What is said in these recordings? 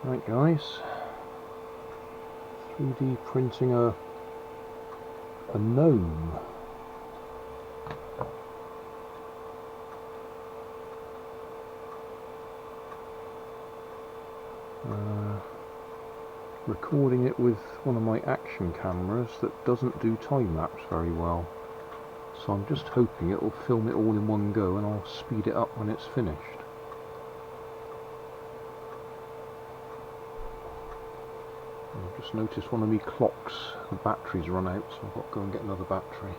Right guys, 3D printing a gnome. Recording it with one of my action cameras that doesn't do time lapse very well, so I'm just hoping it will film it all in one go and I'll speed it up when it's finished. I've just noticed one of my clocks, the battery's run out, so I've got to go and get another battery.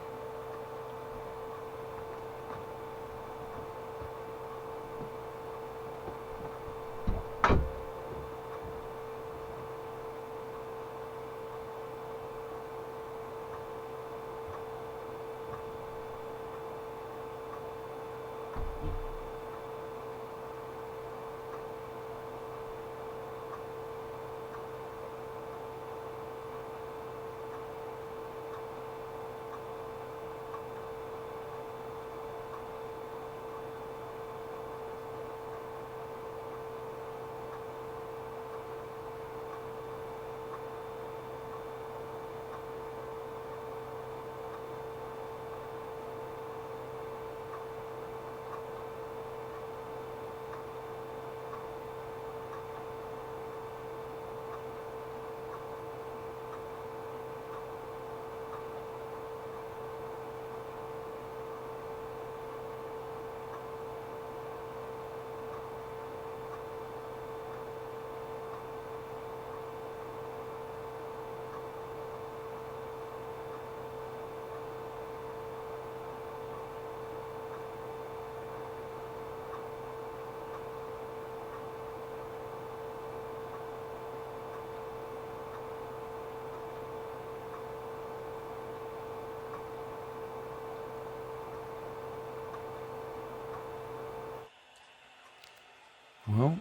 Well,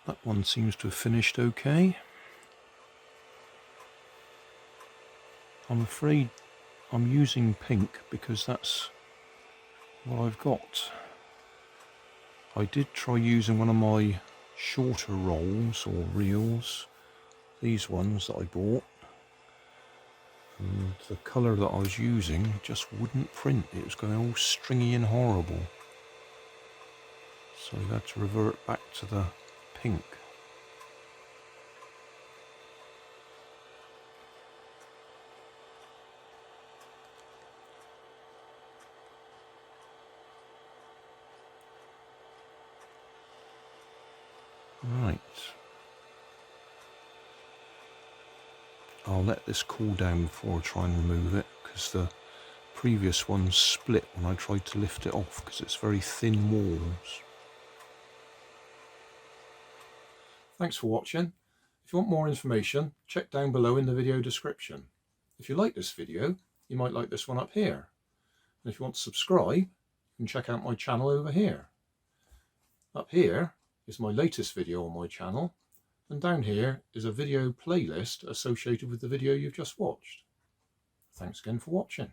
that one seems to have finished okay. I'm afraid I'm using pink because that's what I've got. I did try using one of my shorter rolls or reels, these ones that I bought, and the colour that I was using just wouldn't print. It was going all stringy and horrible. So I had to revert back to the pink. Right. I'll let this cool down before I try and remove it, because the previous one split when I tried to lift it off because it's very thin walls. Thanks for watching. If you want more information, check down below in the video description. If you like this video, you might like this one up here. And if you want to subscribe, you can check out my channel over here. Up here is my latest video on my channel, and down here is a video playlist associated with the video you've just watched. Thanks again for watching.